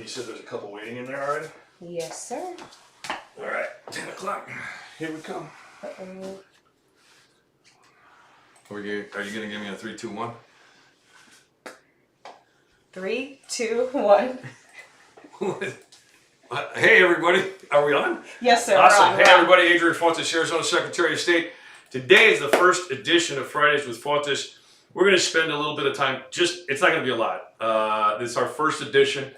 You said there's a couple waiting in there already? Yes, sir. All right, 10 o'clock. Here we come. Uh-oh. Are you going to give me a 3, 2, 1? 3, 2, 1. Hey, everybody. Are we on? Yes, sir. Awesome. We're on, Hey, we're on. everybody. Adrian Fontes, Arizona Secretary of State. Today is the first edition of Fridays with Fontes. We're going to spend a little bit of time. It's not going to be a lot. This is our first edition.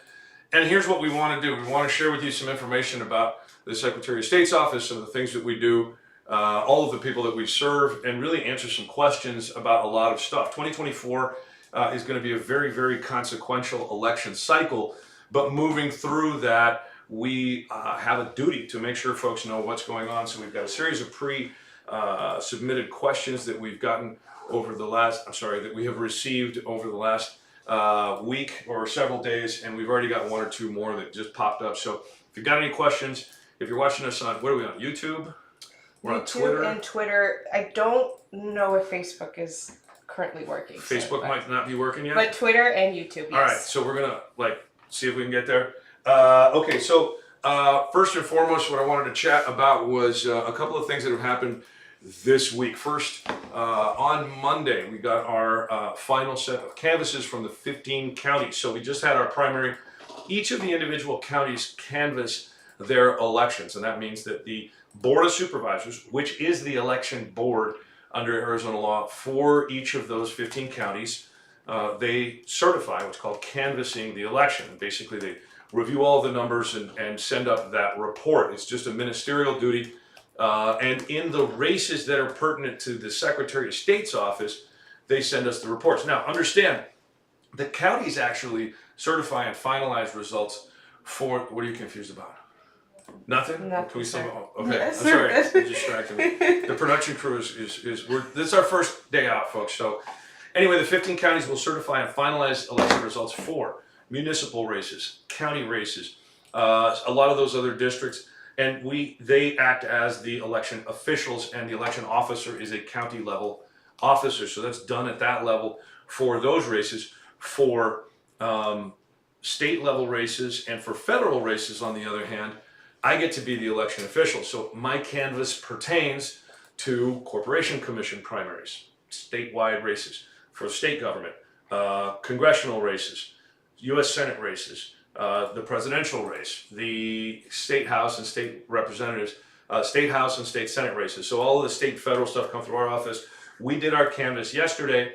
And here's what we want to do. We want to share with you some information about the Secretary of State's office, some of the things that we do, all of the people that we serve, and really answer some questions about a lot of stuff. 2024 is going to be a very, very consequential election cycle. But moving through that, we have a duty to make sure folks know what's going on. So we've got a series of submitted questions that we've gotten over the last, that we have received over the last week or several days, and we've already got one or two more that just popped up. So if you've got any questions, if you're watching us on, what are we on, YouTube? We're on Twitter. And Twitter. I don't know if Facebook is currently working. Facebook might not be working yet. But Twitter and YouTube, yes. All right, so we're going to see if we can get there. Okay, so first and foremost, what I wanted to chat about was a couple of things that have happened this week. First, on Monday, we got our final set of canvases from the 15 counties. So we just had our primary. Each of the individual counties canvass their elections, and that means that the Board of Supervisors, which is the election board under Arizona law for each of those 15 counties, they certify what's called canvassing the election. And basically, they review all the numbers and send up that report. It's just a ministerial duty. And in the races that are pertinent to the Secretary of State's office, they send us the reports. Now, understand, the counties actually certify and finalize results for, what are you confused about? Nothing? Nothing, sir. Okay, Yes, I'm sorry, sir. you distracted me. The production crew this is our first day out, folks. So anyway, the 15 counties will certify and finalize election results for municipal races, county races, a lot of those other districts. And they act as the election officials, and the election officer is a county level officer. So that's done at that level for those races. For state level races and for federal races, on the other hand, I get to be the election official. So my canvass pertains to Corporation Commission primaries, statewide races for state government, congressional races, U.S. Senate races, the presidential race, the state house and state representatives, state house and state senate races. So all of the state and federal stuff come through our office. We did our canvass yesterday,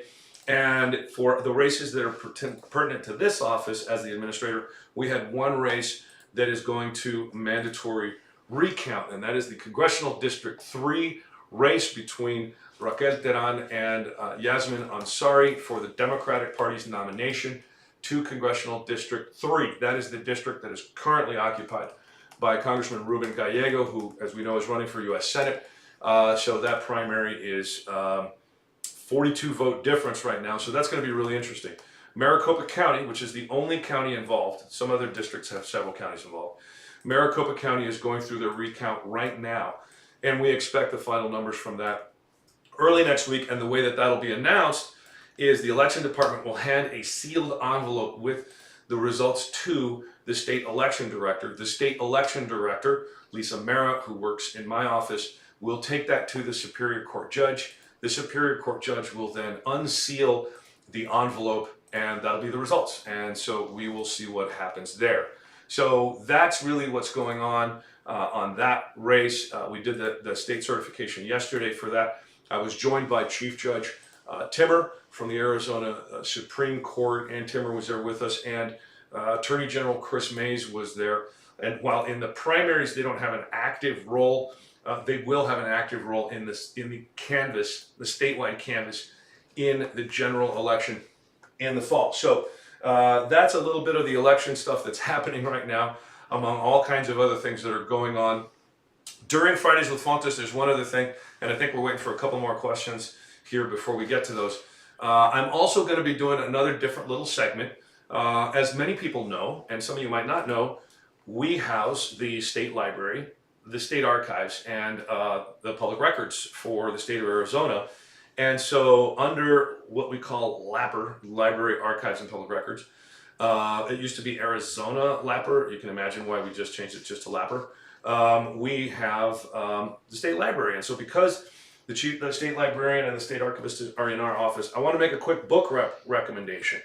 and for the races that are pertinent to this office as the administrator, we had one race that is going to mandatory recount, and that is the Congressional District 3 race between Raquel Teran and Yasmin Ansari for the Democratic Party's nomination to Congressional District 3. That is the district that is currently occupied by Congressman Ruben Gallego, who, as we know, is running for U.S. Senate. So that primary is 42 vote difference right now. So that's going to be really interesting. Maricopa County, which is the only county involved, some other districts have several counties involved. Maricopa County is going through their recount right now, and we expect the final numbers from that early next week. And the way that that'll be announced is the election department will hand a sealed envelope with the results to the state election director. The state election director, Lisa Mera, who works in my office, will take that to the Superior Court judge. The Superior Court judge will then unseal the envelope, and that'll be the results. And so we will see what happens there. So that's really what's going on that race. We did the state certification yesterday for that. I was joined by Chief Judge Timmer from the Arizona Supreme Court, and Timmer was there with us, and Attorney General Chris Mays was there. And while in the primaries they don't have an active role, they will have an active role in the canvass, the statewide canvass, in the general election in the fall. So that's a little bit of the election stuff that's happening right now, among all kinds of other things that are going on. During Fridays with Fontes, there's one other thing, and I think we're waiting for a couple more questions here before we get to those. I'm also going to be doing another different little segment. As many people know, and some of you might not know, we house the state library, the state archives, and the public records for the state of Arizona. And so under what we call LAPR, Library Archives and Public Records, It used to be Arizona Lapper. You can imagine why we just changed it just to Lapper. We have the state library, and so because the state librarian and the state archivist are in our office, I want to make a quick book recommendation.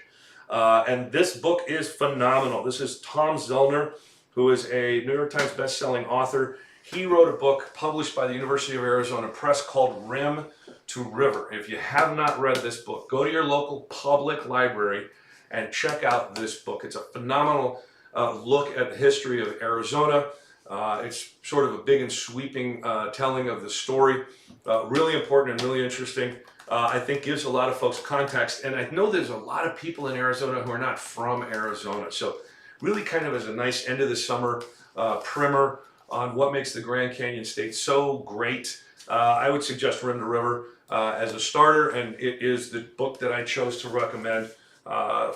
And this book is phenomenal. This is Tom Zellner, who is a New York Times best-selling author. He wrote a book published by the University of Arizona Press called Rim to River. If you have not read this book, go to your local public library and check out this book. It's a phenomenal look at the history of Arizona. It's sort of a big and sweeping telling of the story. Really important and really interesting. I think gives a lot of folks context. And I know there's a lot of people in Arizona who are not from Arizona. So really kind of as a nice end of the summer primer on what makes the Grand Canyon State so great. I would suggest Rim to River as a starter, and it is the book that I chose to recommend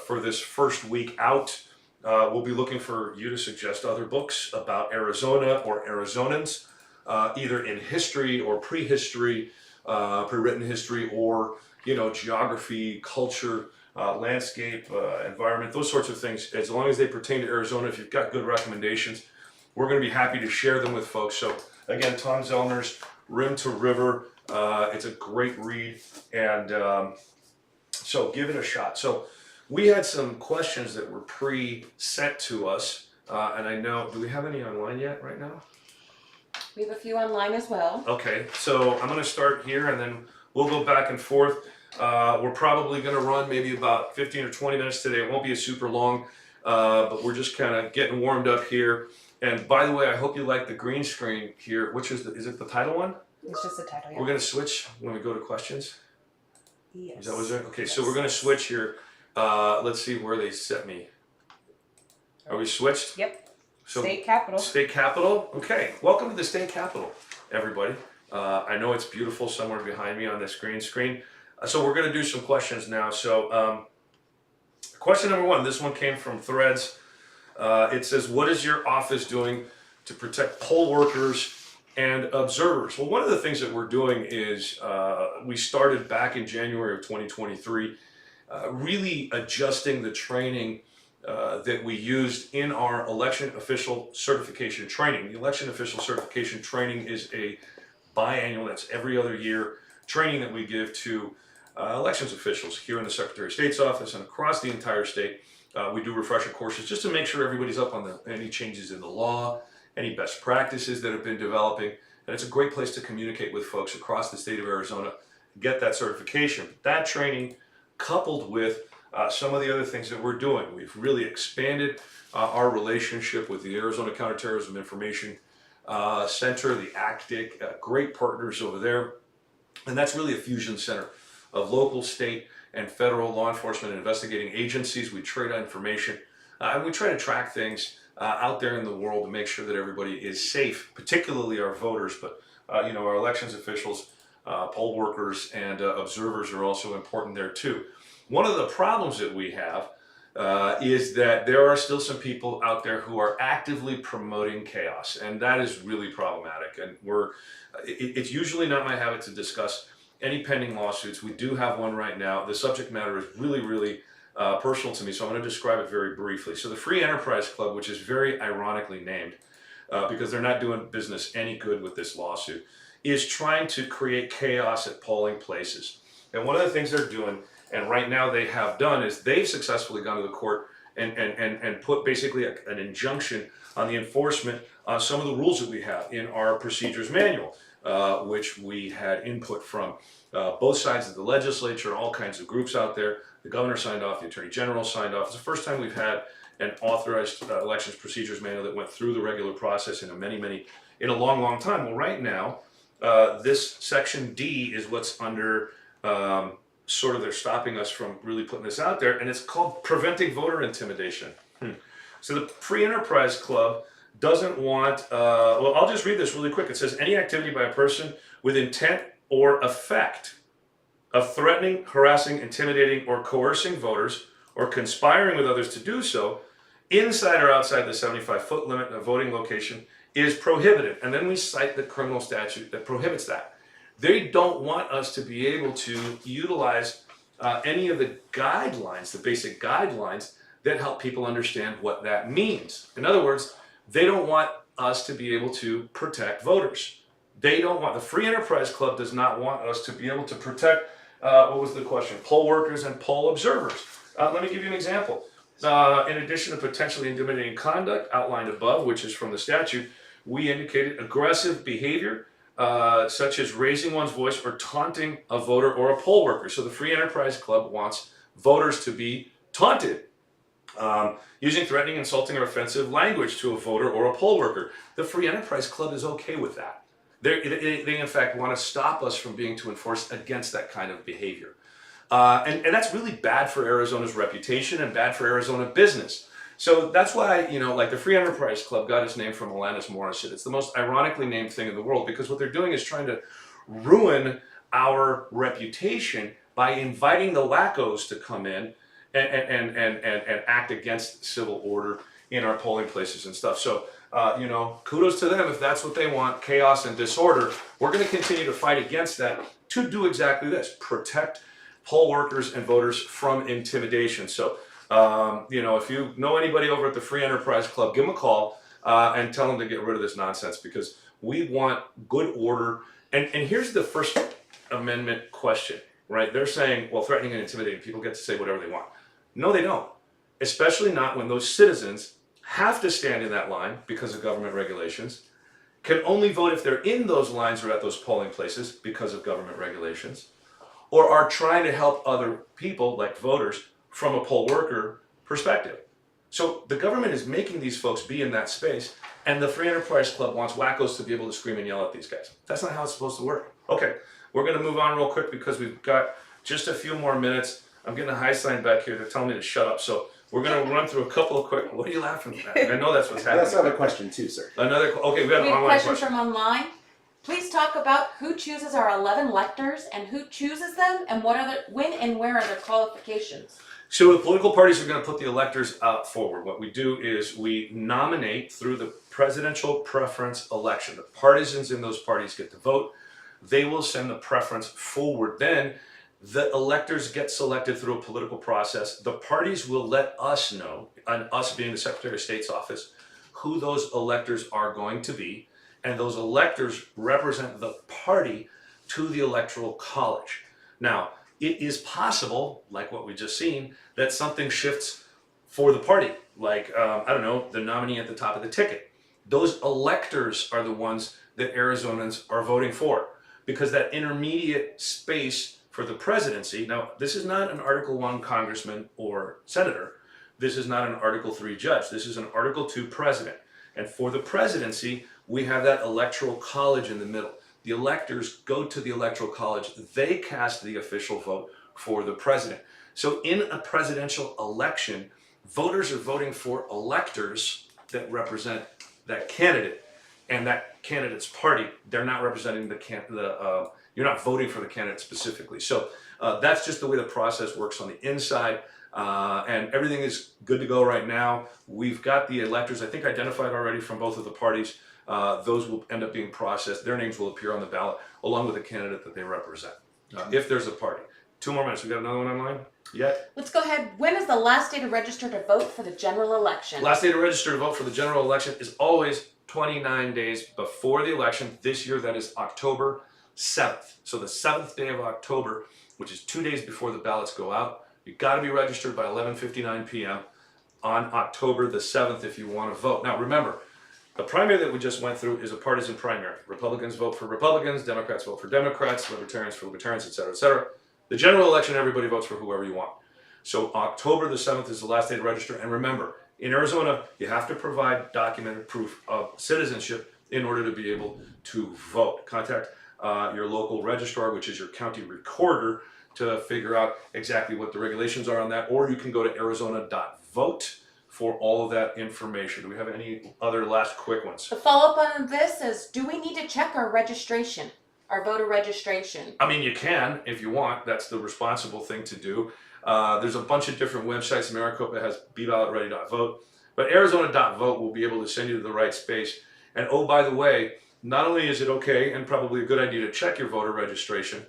for this first week out. We'll be looking for you to suggest other books about Arizona or Arizonans, either in history or prehistory, pre-written history, or geography, culture, landscape, environment, those sorts of things. As long as they pertain to Arizona, if you've got good recommendations, we're going to be happy to share them with folks. So again, Tom Zellner's Rim to River. It's a great read, and so give it a shot. So we had some questions that were pre-sent to us, and I know, do we have any online yet right now? We have a few online as well. Okay, so I'm going to start here, and then we'll go back and forth. We're probably going to run maybe about 15 or 20 minutes today. It won't be a super long, but we're just kind of getting warmed up here. And by the way, I hope you like the green screen here, which is is it the title one? It's just the title. Yeah. We're going to switch when we go to questions. Yes. Is that what it? Okay, Yes. so we're going to switch here. Let's see where they set me. Are we switched? Yep. So, State capital. State Capitol. Okay, welcome to the State Capitol, everybody. I know it's beautiful somewhere behind me on this green screen. So we're going to do some questions now. So question number one, this one came from Threads. It says, what is your office doing to protect poll workers and observers? Well, one of the things that we're doing is we started back in January of 2023, really adjusting the training that we used in our election official certification training. The election official certification training is a biannual, that's every other year, training that we give to elections officials here in the Secretary of State's office and across the entire state. We do refresher courses just to make sure everybody's up on any changes in the law, any best practices that have been developing. And it's a great place to communicate with folks across the state of Arizona, get that certification. That training coupled with some of the other things that we're doing. We've really expanded our relationship with the Arizona Counterterrorism Information Center, the ACTIC, great partners over there. And that's really a fusion center of local, state, and federal law enforcement and investigating agencies. We trade information, and we try to track things out there in the world to make sure that everybody is safe, particularly our voters, but our elections officials, poll workers, and observers are also important there too. One of the problems that we have is that there are still some people out there who are actively promoting chaos, and that is really problematic. And it's usually not my habit to discuss any pending lawsuits. We do have one right now. The subject matter is really, really personal to me, so I'm going to describe it very briefly. So the Free Enterprise Club, which is very ironically named because they're not doing business any good with this lawsuit, is trying to create chaos at polling places. And one of the things they're doing, and right now they have done, is they've successfully gone to the court and put basically an injunction on the enforcement on some of the rules that we have in our procedures manual, which we had input from both sides of the legislature, all kinds of groups out there. The governor signed off, the attorney general signed off. It's the first time we've had an authorized elections procedures manual that went through the regular process in a long time. Well, right now, this section D is what's under sort of they're stopping us from really putting this out there, and it's called preventing voter intimidation. So the Free Enterprise Club doesn't want, well, I'll just read this really quick. It says, any activity by a person with intent or effect of threatening, harassing, intimidating, or coercing voters, or conspiring with others to do so, inside or outside the 75-foot limit in a voting location, is prohibited. And then we cite the criminal statute that prohibits that. They don't want us to be able to utilize any of the guidelines, the basic guidelines that help people understand what that means. In other words, they don't want us to be able to protect voters. They don't want, the Free Enterprise Club does not want us to be able to protect, what was the question? Poll workers and poll observers. Let me give you an example. In addition to potentially intimidating conduct outlined above, which is from the statute, we indicated aggressive behavior, such as raising one's voice or taunting a voter or a poll worker. So the Free Enterprise Club wants voters to be taunted, using threatening, insulting, or offensive language to a voter or a poll worker. The Free Enterprise Club is okay with that. They in fact want to stop us from being to enforce against that kind of behavior. And that's really bad for Arizona's reputation and bad for Arizona business. So that's why, like the Free Enterprise Club got its name from Alanis Morissette. It's the most ironically named thing in the world because what they're doing is trying to ruin our reputation by inviting the wackos to come in and act against civil order in our polling places and stuff. So, kudos to them if that's what they want, chaos and disorder. We're going to continue to fight against that to do exactly this, protect poll workers and voters from intimidation. So, if you know anybody over at the Free Enterprise Club, give them a call and tell them to get rid of this nonsense because we want good order. And here's the First Amendment question, right? They're saying, well, threatening and intimidating, people get to say whatever they want. No, they don't. Especially not when those citizens have to stand in that line because of government regulations, can only vote if they're in those lines or at those polling places because of government regulations, or are trying to help other people, like voters, from a poll worker perspective. So the government is making these folks be in that space, and the Free Enterprise Club wants wackos to be able to scream and yell at these guys. That's not how it's supposed to work. Okay, we're going to move on real quick because we've got just a few more minutes. I'm getting a high sign back here. They're telling me to shut up, so we're going to run through a couple of quick. What are you laughing at? I know that's what's happening. That's another question too, sir. Okay, we have We an have online questions question. from online. Please talk about who chooses our 11 electors and who chooses them and when and where are their qualifications. So the political parties are going to put the electors forward. What we do is we nominate through the presidential preference election. The partisans in those parties get to vote. They will send the preference forward. Then the electors get selected through a political process. The parties will let us know, and us being the Secretary of State's office, who those electors are going to be. And those electors represent the party to the Electoral College. Now, it is possible, like what we just seen, that something shifts for the party, like, the nominee at the top of the ticket. Those electors are the ones that Arizonans are voting for, because that intermediate space for the presidency, now, this is not an Article 1 congressman or senator. This is not an Article 3 judge. This is an Article 2 president. And for the presidency, we have that Electoral College in the middle. The electors go to the Electoral College. They cast the official vote for the president. So in a presidential election, voters are voting for electors that represent that candidate and that candidate's party. They're not representing you're not voting for the candidate specifically. So that's just the way the process works on the inside. And everything is good to go right now. We've got the electors, I think, identified already from both of the parties. Those will end up being processed. Their names will appear on the ballot along with the candidate that they represent, if there's a party. 2 more minutes. We got another one online yet? Let's go ahead. When is the last day to register to vote for the general election? Last day to register to vote for the general election is always 29 days before the election. This year, that is October 7th. So the 7th day of October, which is 2 days before the ballots go out. You've got to be registered by 11:59 p.m. on October the 7th if you want to vote. Now, remember, the primary that we just went through is a partisan primary. Republicans vote for Republicans, Democrats vote for Democrats, Libertarians for Libertarians, et cetera, et cetera. The general election, everybody votes for whoever you want. So October the 7th is the last day to register. And remember, in Arizona, you have to provide documented proof of citizenship in order to be able to vote. Contact your local registrar, which is your county recorder, to figure out exactly what the regulations are on that. Or you can go to arizona.vote for all of that information. Do we have any other last quick ones? The follow-up on this is, do we need to check our registration, our voter registration? I mean, you can if you want. That's the responsible thing to do. There's a bunch of different websites. Maricopa has BeBallotReady.vote, but Arizona.vote will be able to send you to the right space. And oh, by the way, not only is it okay and probably a good idea to check your voter registration,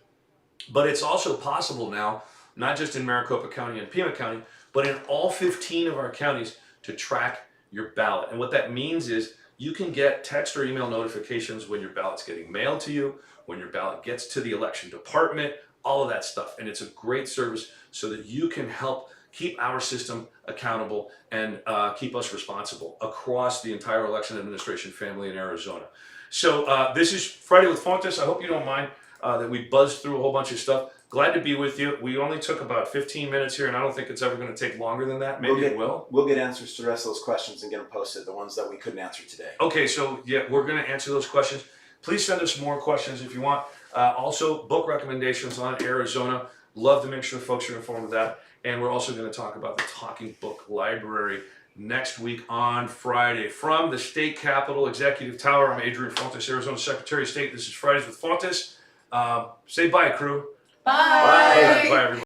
but it's also possible now, not just in Maricopa County and Pima County, but in all 15 of our counties to track your ballot. And what that means is you can get text or email notifications when your ballot's getting mailed to you, when your ballot gets to the election department, all of that stuff. And it's a great service so that you can help keep our system accountable and keep us responsible across the entire election administration family in Arizona. So this is Friday with Fontes. I hope you don't mind that we buzzed through a whole bunch of stuff. Glad to be with you. We only took about 15 minutes here, and I don't think it's ever going to take longer than that. Maybe it will. We'll get answers to the rest of those questions and get them posted, the ones that we couldn't answer today. Okay, so yeah, we're going to answer those questions. Please send us more questions if you want. Also, book recommendations on Arizona. Love to make sure folks are informed of that. And we're also going to talk about the Talking Book Library next week on Friday. From the State Capitol Executive Tower, I'm Adrian Fontes, Arizona Secretary of State. This is Fridays with Fontes. Say bye, crew. Bye. Bye. Bye, everybody.